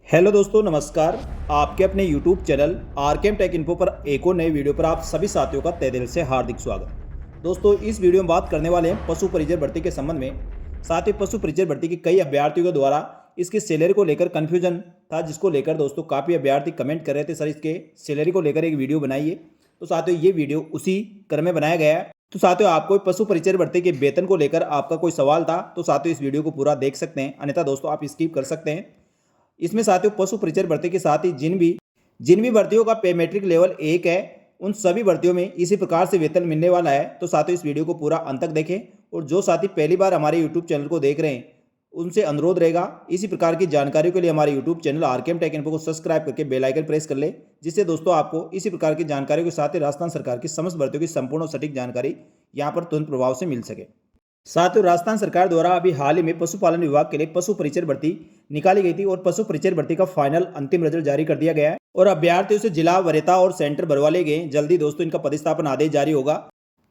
Hello दोस्तों, नमस्कार। आपके अपने YouTube channel RKM take info पर एक और नए वीडियो पर आप सभी साथियों का तहे दिल से हार्दिक स्वागत। दोस्तों, इस वीडियो में बात करने वाले हैं पशु परिचर भर्ती के संबंध में। साथ ही पशु परिचर भर्ती की कई अभ्यर्थियों के द्वारा इसकी सैलरी को लेकर कन्फ्यूजन था, जिसको लेकर दोस्तों काफ़ी अभ्यर्थी कमेंट कर रहे थे, सर इसके सैलरी को लेकर एक वीडियो बनाइए। तो साथियों, ये वीडियो उसी क्रम में बनाया गया है। तो साथियों, आपको पशु परिचर भर्ती के वेतन को लेकर आपका कोई सवाल था तो साथियों इस वीडियो को पूरा देख सकते हैं, अन्यथा दोस्तों आप स्किप कर सकते हैं। इसमें साथियों पशु परिचर भर्ती के साथ ही जिन भी भर्तियों का पे मेट्रिक लेवल 1 है, उन सभी भर्तियों में इसी प्रकार से वेतन मिलने वाला है। तो साथियों इस वीडियो को पूरा अंत तक देखें, और जो साथी पहली बार हमारे यूट्यूब चैनल को देख रहे हैं उनसे अनुरोध रहेगा इसी प्रकार की जानकारियों के लिए हमारे YouTube channel RKM take info को सब्सक्राइब करके बेल आइकन प्रेस कर ले, जिससे दोस्तों आपको इसी प्रकार की जानकारियों के साथ ही राजस्थान सरकार की समस्त भर्तियों की संपूर्ण और सटीक जानकारी यहाँ पर तुरंत प्रभाव से मिल सके। साथियों, राजस्थान सरकार द्वारा अभी हाल ही में पशुपालन विभाग के लिए पशु परिचर भर्ती निकाली गई थी और पशु परिचर भर्ती का फाइनल अंतिम रिजल्ट जारी कर दिया गया है और अभ्यर्थियों से जिला, वरीयता और सेंटर भरवा लिए गए। जल्दी दोस्तों इनका पदस्थापन आदेश जारी होगा।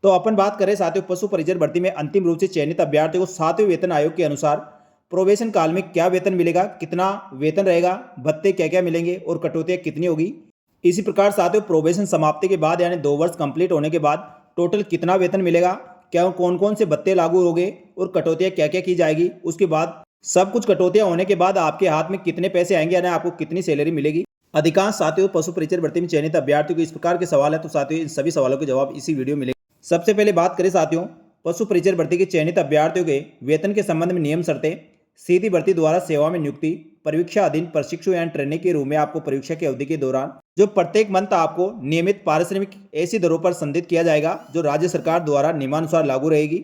तो अपन बात करें साथियों पशु परिचर भर्ती में अंतिम रूप से चयनित अभ्यर्थियों को 7वें वेतन आयोग के अनुसार प्रोबेशन काल में क्या वेतन मिलेगा, कितना वेतन रहेगा, भत्ते क्या क्या मिलेंगे और कटौतियां कितनी होगी। इसी प्रकार साथियों प्रोबेशन समाप्ति के बाद यानी 2 वर्ष कंप्लीट होने के बाद टोटल कितना वेतन मिलेगा, क्या कौन कौन से भत्ते लागू होंगे और कटौतियां क्या क्या की जाएगी। उसके बाद सब कुछ कटौतियां होने के बाद आपके हाथ में कितने पैसे आएंगे यानी आपको कितनी सैलरी मिलेगी। अधिकांश साथियों पशु परिचर भर्ती में चयनित अभ्यर्थियों को इस प्रकार के सवाल है, तो साथियों इन सभी सवालों के जवाब इसी वीडियो में मिलेंगे। सबसे पहले बात करें साथियों पशु परिचर भर्ती के चयनित अभ्यर्थियों के वेतन के संबंध में नियम शर्तें। सीधी भर्ती द्वारा सेवा में नियुक्ति परीक्षा अधीन प्रशिक्षु या ट्रेनिंग के रूप में आपको परीक्षा की अवधि के दौरान जो प्रत्येक मंथ आपको नियमित पारिश्रमिक ऐसी दरों पर संदिग्ध किया जाएगा जो राज्य सरकार द्वारा नियमानुसार लागू रहेगी।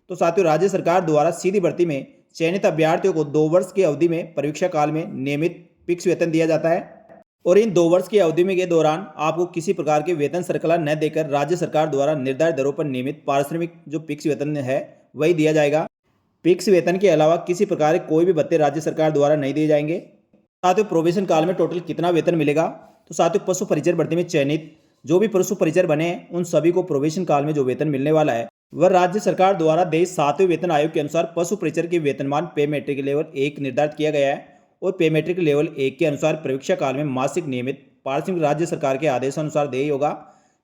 तो साथियों राज्य सरकार द्वारा सीधी भर्ती में चयनित अभ्यर्थियों को 2 वर्ष की अवधि में परीक्षा काल में नियमित फिक्स वेतन दिया जाता है और इन 2 वर्ष की अवधि में के दौरान आपको किसी प्रकार के वेतन श्रृंखला न देकर राज्य सरकार द्वारा निर्धारित दरों पर नियमित पारिश्रमिक जो फिक्स वेतन है वही दिया जाएगा। फिक्स वेतन के अलावा किसी प्रकार के कोई भी भत्ते राज्य सरकार द्वारा नहीं दिए जाएंगे। साथियों प्रोबेशन काल में टोटल कितना वेतन मिलेगा, तो साथियों पशु परिचर भर्ती में चयनित जो भी पशु परिचर बने हैं उन सभी को प्रोबेशन काल में जो वेतन मिलने वाला है वह राज्य सरकार द्वारा देश 7वें वेतन आयोग के अनुसार पशु परिचर के वेतनमान पे मेट्रिक लेवल 1 निर्धारित किया गया है और पे मेट्रिक लेवल 1 के अनुसार परीक्षा काल में मासिक नियमित पारिश्रमिक राज्य सरकार के आदेशानुसार देय होगा।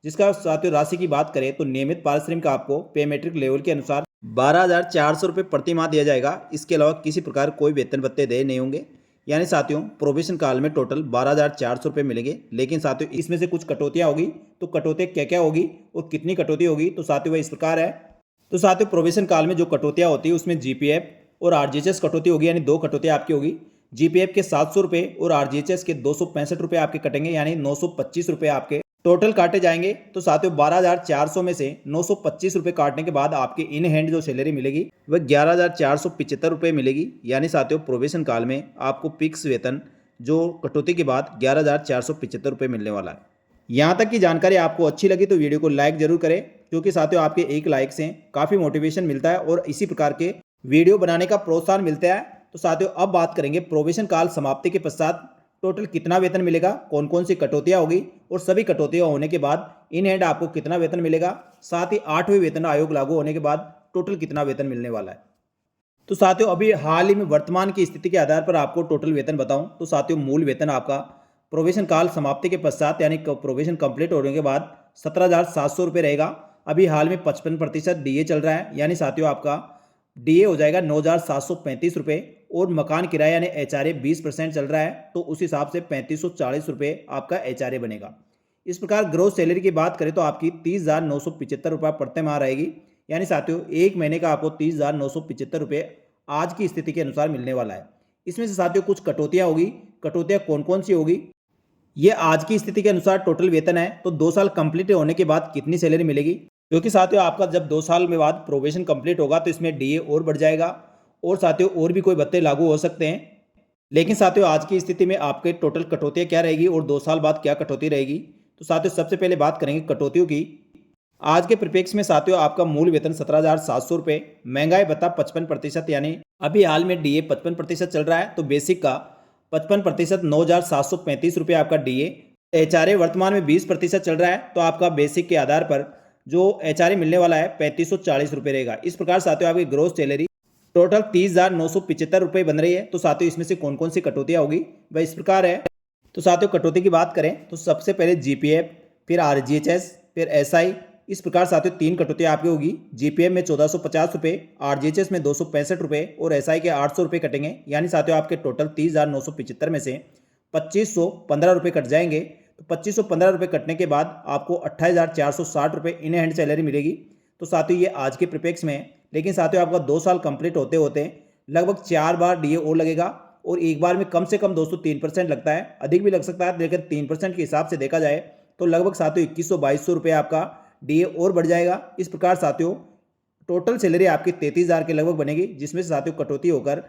जिसका साथियों राशि की बात करें तो नियमित पारिश्रमिक आपको पे मेट्रिक लेवल के अनुसार 12,400 रुपये प्रति माह दिया जाएगा। इसके अलावा किसी प्रकार कोई वेतन भत्ते देय नहीं होंगे, यानी साथियों प्रोबेशन काल में टोटल 12,400 रुपये मिलेंगे। लेकिन साथियों इसमें से कुछ कटौतियां होगी, तो कटौतियां क्या क्या होगी और कितनी कटौती होगी, तो साथियों वह इस प्रकार है। तो साथियों प्रोबेशन काल में जो कटौतियां होती है उसमें जीपीएफ और आरजीएचएस कटौती होगी, यानी 2 कटौतियां आपकी होगी। जीपीएफ के 700 रुपये और आरजीएचएस के 265 रुपये आपके कटेंगे, यानी 925 रुपये आपके टोटल काटे जाएंगे। तो साथियों 12,400 में से 925 रुपये काटने के बाद आपकी इन हैंड जो सैलरी मिलेगी वह 11,475 रुपये मिलेगी। यानी साथियों प्रोबेशन काल में आपको फिक्स वेतन जो कटौती के बाद 11,475 रुपये मिलने वाला है। यहाँ तक की जानकारी आपको अच्छी लगी तो वीडियो को लाइक जरूर करें, क्योंकि साथियों आपके एक लाइक से काफ़ी मोटिवेशन मिलता है और इसी प्रकार के वीडियो बनाने का प्रोत्साहन मिलता है। तो साथियों अब बात करेंगे प्रोबेशन काल समाप्ति के पश्चात टोटल कितना वेतन मिलेगा, कौन कौन सी कटौतियां होगी और सभी कटौतियां होने के बाद इन हैंड आपको कितना वेतन मिलेगा। साथ ही 8वें वेतन आयोग लागू होने के बाद टोटल कितना वेतन मिलने वाला है। तो साथियों अभी हाल ही में वर्तमान की स्थिति के आधार पर आपको टोटल वेतन बताऊं तो साथियों मूल वेतन आपका प्रोबेशन काल समाप्ति के पश्चात यानी प्रोबेशन कंप्लीट होने के बाद 17,700 रुपये रहेगा। अभी हाल में 55% डीए चल रहा है, यानी साथियों आपका डीए हो जाएगा 9,735 रुपये और मकान किराया यानी एचआरए 20% चल रहा है, तो उस हिसाब से 3540 रुपये आपका एचआरए बनेगा। इस प्रकार ग्रोस सैलरी की बात करें तो आपकी 30,975 रुपये प्रति माह रहेगी, यानी साथियों एक महीने का आपको 30,975 रुपये आज की स्थिति के अनुसार मिलने वाला है। इसमें से साथियों कुछ कटौतियाँ होगी, कटौतियाँ कौन कौन सी होगी ये आज की स्थिति के अनुसार टोटल वेतन है। तो 2 साल कंप्लीट होने के बाद कितनी सैलरी मिलेगी, क्योंकि साथियों आपका जब 2 साल में बाद प्रोबेशन कंप्लीट होगा तो इसमें डीए और बढ़ जाएगा और साथियों और भी कोई भत्ते लागू हो सकते हैं। लेकिन साथियों आज की स्थिति में आपके टोटल कटौतियाँ क्या रहेगी और 2 साल बाद क्या कटौती रहेगी। तो साथियों सबसे पहले बात करेंगे कटौतियों की। आज के परिप्रेक्ष्य में साथियों आपका मूल वेतन 17,700 रुपये, महंगाई भत्ता 55%, यानी अभी हाल में डीए 55% चल रहा है, तो बेसिक का 55% 9,735 रुपये आपका डीए। एचआरए वर्तमान में 20% चल रहा है, तो आपका बेसिक के आधार पर जो एचआरए मिलने वाला है 3540 रुपये रहेगा। इस प्रकार साथियों आपकी ग्रोस सैलरी टोटल 30,975 रुपये बन रही है। तो साथियों इसमें से कौन कौन सी कटौतियाँ होगी वह इस प्रकार है। तो साथियों कटौती की बात करें तो सबसे पहले जीपीएफ, फिर आरजीएचएस, फिर एसआई, इस प्रकार साथियों 3 कटौतियाँ आपकी होगी। जीपीएफ में 1450 रुपये, आरजीएचएस में 265 रुपये और एसआई के 800 रुपये कटेंगे। यानी साथियों आपके टोटल 30,975 में से 2515 रुपये कट जाएंगे। तो 2515 रुपये कटने के बाद आपको 28,460 रुपये इन हैंड सैलरी मिलेगी। तो साथियों ये आज के परिप्रेक्ष्य में है, लेकिन साथियों आपका 2 साल कंप्लीट होते होते लगभग 4 बार डीए और लगेगा और एक बार में कम से कम दोस्तों 3% लगता है, अधिक भी लग सकता है, लेकिन 3% के हिसाब से देखा जाए तो लगभग साथियों 2100-2200 रुपये आपका डीए और बढ़ जाएगा। इस प्रकार साथियों टोटल सैलरी आपकी 33,000 के लगभग बनेगी, जिसमें से साथियों कटौती होकर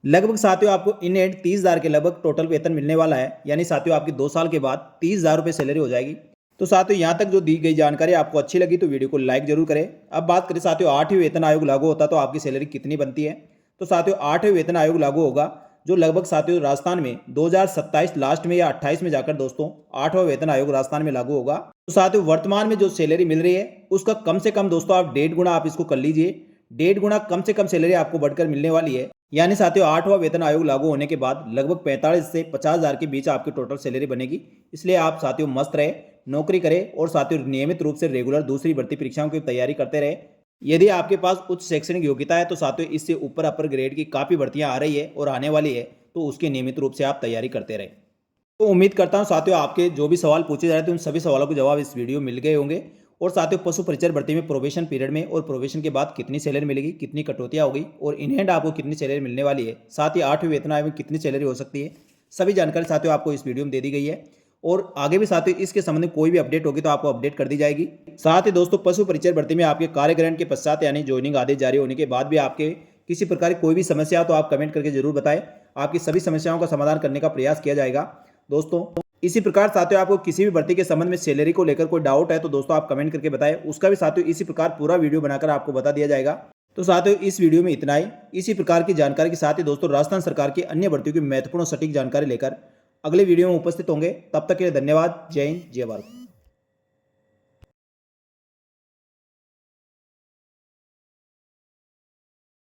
लगभग साथियों आपको इन एंड 30,000 के लगभग टोटल वेतन मिलने वाला है। यानी साथियों आपकी 2 साल के बाद 30,000 रुपये सैलरी हो जाएगी। तो साथियों यहाँ तक जो दी गई जानकारी आपको अच्छी लगी तो वीडियो को लाइक जरूर करें। अब बात करें साथियों 8वें वेतन आयोग लागू होता तो आपकी सैलरी कितनी बनती है। तो साथियों 8वें वेतन आयोग लागू होगा जो लगभग साथियों राजस्थान में 2027 लास्ट में या 28 में जाकर दोस्तों 8वां वेतन आयोग राजस्थान में लागू होगा। तो साथियों वर्तमान में जो सैलरी मिल रही है उसका कम से कम दोस्तों आप 1.5 गुना आप इसको कर लीजिए। 1.5 गुना कम से कम सैलरी आपको बढ़कर मिलने वाली है। यानी साथियों 8वां वेतन आयोग लागू होने के बाद लगभग 45 से 50,000 के बीच आपकी टोटल सैलरी बनेगी। इसलिए आप साथियों मस्त रहे, नौकरी करें और साथियों नियमित रूप से रेगुलर दूसरी भर्ती परीक्षाओं की तैयारी करते रहे। यदि आपके पास उच्च शैक्षणिक योग्यता है तो साथियों इससे ऊपर अपर ग्रेड की काफ़ी भर्तियां आ रही है और आने वाली है, तो उसके नियमित रूप से आप तैयारी करते रहे। तो उम्मीद करता हूं साथियों आपके जो भी सवाल पूछे जा रहे थे उन सभी सवालों के जवाब इस वीडियो में मिल गए होंगे। और साथियों पशु परिचर भर्ती में प्रोबेशन पीरियड में और प्रोबेशन के बाद कितनी सैलरी मिलेगी, कितनी कटौतियां होगी और इन हैंड आपको कितनी सैलरी मिलने वाली है, साथ ही 8वें वेतन आयोग में कितनी सैलरी हो सकती है, सभी जानकारी साथियों आपको इस वीडियो में दे दी गई है। और आगे भी साथियों इसके संबंध में कोई भी अपडेट होगी तो आपको अपडेट कर दी जाएगी। साथ ही दोस्तों पशु परिचर भर्ती में आपके कार्यग्रहण के पश्चात यानी ज्वाइनिंग आदेश जारी होने के बाद भी आपके किसी प्रकार की कोई भी समस्या तो आप कमेंट करके जरूर बताएं। आपकी सभी समस्याओं का समाधान करने का प्रयास किया जाएगा। दोस्तों इसी प्रकार साथियों आपको किसी भी भर्ती के संबंध में सैलरी को लेकर कोई डाउट है तो दोस्तों आप कमेंट करके बताएं, उसका भी साथियों इसी प्रकार पूरा वीडियो बनाकर आपको बता दिया जाएगा। तो साथियों इस वीडियो में इतना ही। इसी प्रकार की जानकारी के साथ ही दोस्तों राजस्थान सरकार की अन्य भर्तियों की महत्वपूर्ण सटीक जानकारी लेकर अगले वीडियो में उपस्थित होंगे। तब तक के लिए धन्यवाद। जय हिंद, जय भारत।